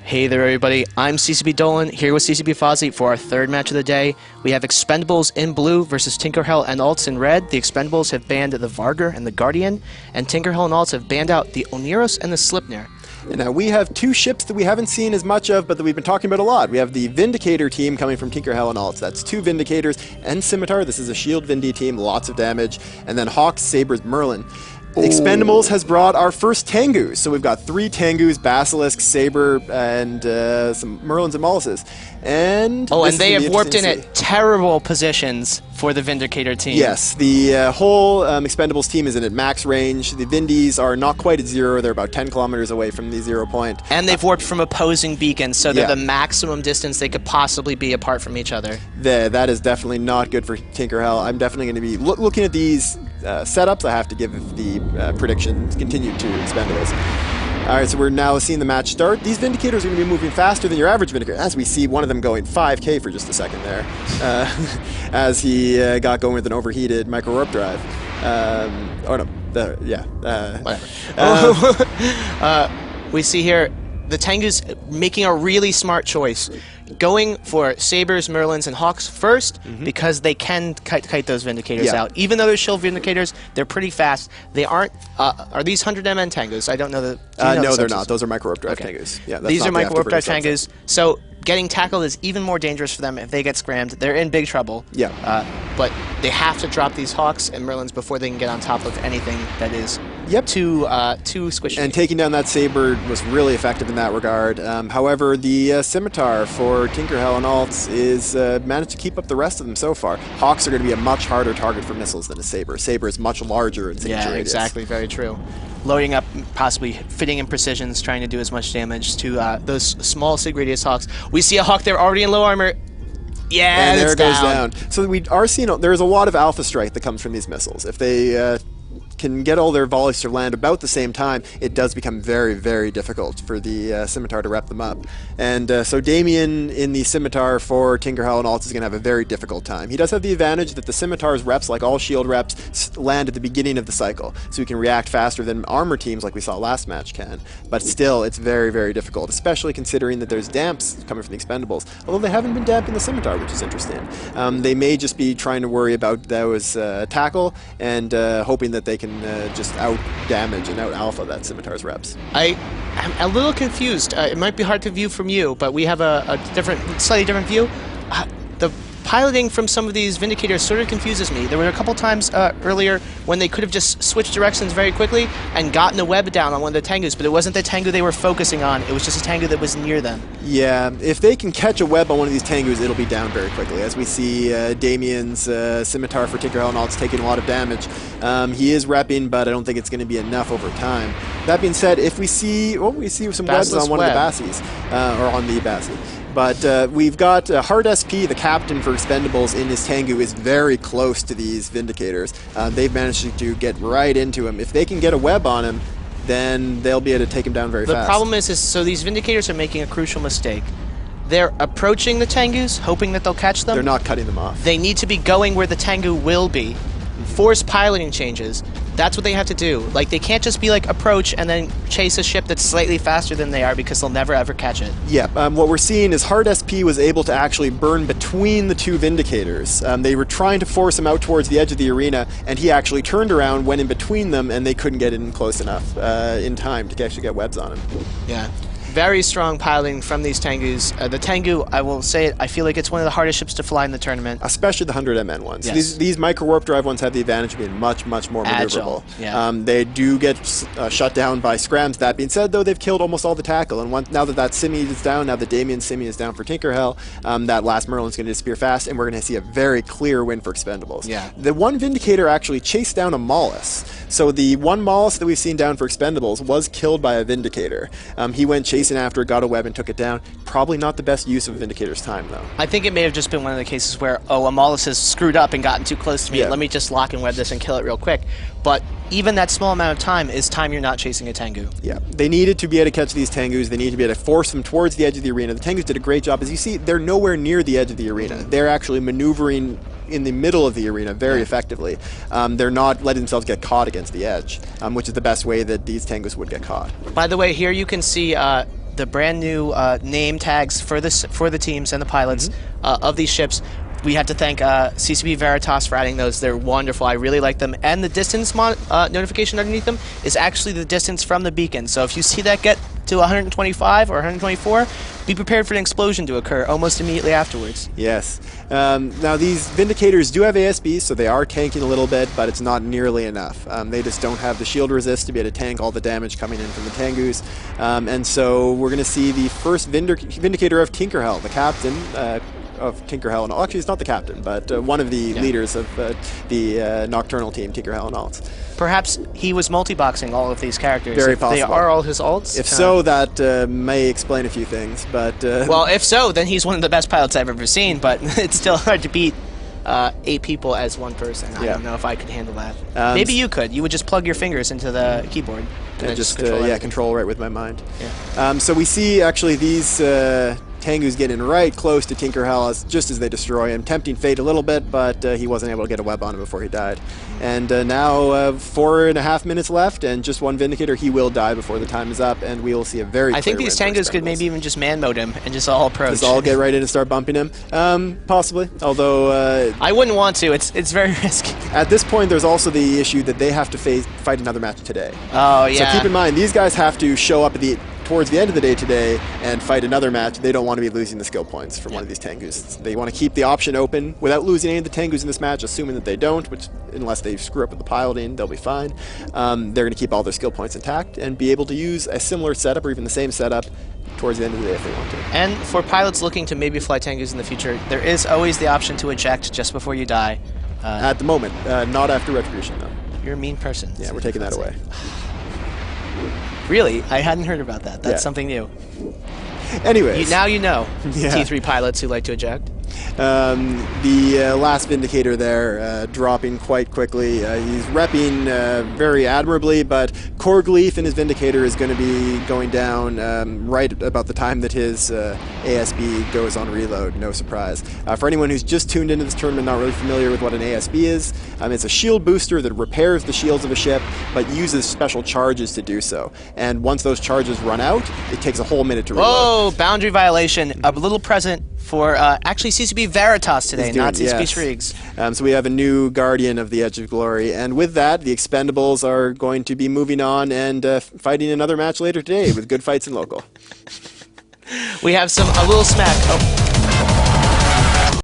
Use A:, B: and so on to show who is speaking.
A: Hey there, everybody. I'm CCP Dolan here with CCP Fozzie for our third match of the day. We have Expendables in blue versus Tinkerhell and Alts in red. The Expendables have banned the Vargur and the Guardian, and Tinkerhell and Alts have banned out the Oneros and the Slipnir.
B: And now we have two ships that we haven't seen as much of, but that we've been talking about a lot. We have the Vindicator team coming from Tinkerhell and Alts. That's two Vindicators and Scimitar. This is a Shield Vindy team, lots of damage. And then Hawks, Sabres, Merlin. Expendables has brought our first Tengus. So we've got three Tengus, Basilisk, Saber, and some Merlins and Maulises. And
A: they have warped in at terrible positions for the Vindicator team.
B: Yes, the whole Expendables team is in at max range. The Vindies are not quite at zero. They're about 10 kilometers away from the 0 point.
A: And they've warped from opposing beacons, so they're the maximum distance they could possibly be apart from each other.
B: That is definitely not good for Tinkerhell. I'm definitely going to be looking at these setups. I have to give the prediction continued to Expendables. Alright, so we're now seeing the match start. These Vindicators are going to be moving faster than your average Vindicator, as we see one of them going 5k for just a second there, as he got going with an overheated micro warp drive.
A: We see here the Tengus making a really smart choice, going for Sabres, Merlins, and Hawks first because they can kite those Vindicators out. Even though they're Shield Vindicators, they're pretty fast. They aren't. Are these 100 MN Tengus? I don't know the.
B: No, they're not. Those are micro warp drive Tengus. Yeah,
A: these are micro warp drive Tengus. So getting tackled is even more dangerous for them if they get scrammed. They're in big trouble.
B: Yeah.
A: But they have to drop these Hawks and Merlins before they can get on top of anything that is too squishy.
B: And taking down that Saber was really effective in that regard. However, the Scimitar for Tinkerhell and Alts is managed to keep up the rest of them so far. Hawks are going to be a much harder target for missiles than a Saber. Saber is much larger in signature radius.
A: Exactly. Very true. Loading up, possibly fitting in precisions, trying to do as much damage to those small sig radius Hawks. We see a Hawk there already in low armor. Yeah,
B: and there it goes down. So we are seeing there's a lot of alpha strike that comes from these missiles. If they can get all their volleys to land about the same time, it does become very, very difficult for the Scimitar to wrap them up. And so Damien in the Scimitar for Tinkerhell and Alts is going to have a very difficult time. He does have the advantage that the Scimitar's reps, like all shield reps, land at the beginning of the cycle, so he can react faster than armor teams like we saw last match can. But still, it's very, very difficult, especially considering that there's damps coming from the Expendables, although they haven't been damped in the Scimitar, which is interesting. They may just be trying to worry about those tackle and hoping that they can just out-damage and out-alpha that Scimitar's reps.
A: I'm a little confused. It might be hard to view from you, but we have a slightly different view. The piloting from some of these Vindicators sort of confuses me. There were a couple times earlier when they could have just switched directions very quickly and gotten a web down on one of the Tengus, but it wasn't the Tengu they were focusing on. It was just a Tengu that was near them.
B: Yeah, if they can catch a web on one of these Tengus, it'll be down very quickly. As we see Damien's Scimitar for Tinkerhell and Alts taking a lot of damage. He is repping, but I don't think it's going to be enough over time. That being said, if we see some webs on one of the Bassies, or on the Bassie. But we've got Hard SP, the captain for Expendables, in his Tengu, is very close to these Vindicators. They've managed to get right into him. If they can get a web on him, then they'll be able to take him down very fast.
A: The problem is so these Vindicators are making a crucial mistake. They're approaching the Tengus, hoping that they'll catch them.
B: They're not cutting them off.
A: They need to be going where the Tengu will be. Force piloting changes. That's what they have to do. Like, they can't just be like approach and then chase a ship that's slightly faster than they are, because they'll never ever catch it.
B: Yeah, what we're seeing is Hard SP was able to actually burn between the two Vindicators. They were trying to force him out towards the edge of the arena, and he actually turned around, went in between them, and they couldn't get in close enough in time to actually get webs on him.
A: Yeah. Very strong piloting from these Tengus. The Tengu, I will say it, I feel like it's one of the hardest ships to fly in the tournament.
B: Especially the 100 MN ones.
A: Yes.
B: These micro warp drive ones have the advantage of being much, much more maneuverable.
A: Yeah.
B: They do get shut down by scrams. That being said, though, they've killed almost all the tackle. And now that Simi is down, now that Damien's Simi is down for Tinkerhell, that last Merlin's going to disappear fast, and we're going to see a very clear win for Expendables.
A: Yeah.
B: The one Vindicator actually chased down a Maulus. So the one Maulus that we've seen down for Expendables was killed by a Vindicator. He went chasing after, got a web, and took it down. Probably not the best use of a Vindicator's time, though.
A: I think it may have just been one of the cases where, a Maulus has screwed up and gotten too close to me. Let me just lock and web this and kill it real quick. But even that small amount of time is time you're not chasing a Tengu.
B: Yeah, they needed to be able to catch these Tengus. They needed to be able to force them towards the edge of the arena. The Tengus did a great job. As you see, they're nowhere near the edge of the arena. They're actually maneuvering in the middle of the arena very effectively. They're not letting themselves get caught against the edge, which is the best way that these Tengus would get caught.
A: By the way, here you can see the brand new name tags for the teams and the pilots of these ships. We have to thank CCP Veritas for adding those. They're wonderful. I really like them. And the distance notification underneath them is actually the distance from the beacon. So if you see that get to 125 or 124, be prepared for an explosion to occur almost immediately afterwards.
B: Yes. Now these Vindicators do have ASBs, so they are tanking a little bit, but it's not nearly enough. They just don't have the shield resist to be able to tank all the damage coming in from the Tengus. And so we're going to see the first Vindicator of Tinkerhell, the captain of Tinkerhell and all. Actually, it's not the captain, but one of the leaders of the Nocturnal team, Tinkerhell and alts.
A: Perhaps he was multi-boxing all of these characters.
B: Very
A: if
B: possible.
A: They are all his alts.
B: If so, that may explain a few things. But
A: well, if so, then he's one of the best pilots I've ever seen. But it's still hard to beat 8 people as one person. I don't know if I could handle that. Maybe you could. You would just plug your fingers into the keyboard
B: and just
A: control
B: control right with my mind.
A: Yeah.
B: So we see actually these Tengu's getting right close to Tinkerhell just as they destroy him, tempting fate a little bit, but he wasn't able to get a web on him before he died. And now 4.5 minutes left, and just one Vindicator. He will die before the time is up, and we will see a very
A: I think these Tengus could maybe even just man mode him and just all approach.
B: Just all get right in and start bumping him. Possibly, although
A: I wouldn't want to. It's very risky.
B: At this point, there's also the issue that they have to fight another match today.
A: Oh yeah.
B: So keep in mind, these guys have to show up towards the end of the day today and fight another match. They don't want to be losing the skill points from one of these Tengus. They want to keep the option open without losing any of the Tengus in this match, assuming that they don't, which unless they screw up with the piloting, they'll be fine. They're going to keep all their skill points intact and be able to use a similar setup or even the same setup towards the end of the day if they want to.
A: And for pilots looking to maybe fly Tengus in the future, there is always the option to eject just before you die.
B: At the moment, not after Retribution though.
A: You're a mean person.
B: Yeah, we're taking that away.
A: Really? I hadn't heard about that. That's something new.
B: Anyways.
A: Now you know, T3 pilots who like to eject.
B: The last Vindicator there dropping quite quickly. He's repping very admirably, but Korgleaf and his Vindicator is going to be going down right about the time that his ASB goes on reload. No surprise. For anyone who's just tuned into this tournament, not really familiar with what an ASB is, it's a shield booster that repairs the shields of a ship, but uses special charges to do so. And once those charges run out, it takes a whole minute to reload.
A: Whoa, boundary violation. A little present for actually CCP Veritas today, not CCP Shriegs.
B: So we have a new Guardian of the Edge of Glory, and with that, the Expendables are going to be moving on and fighting another match later today with good fights in local.
A: We have a little smack. Oh.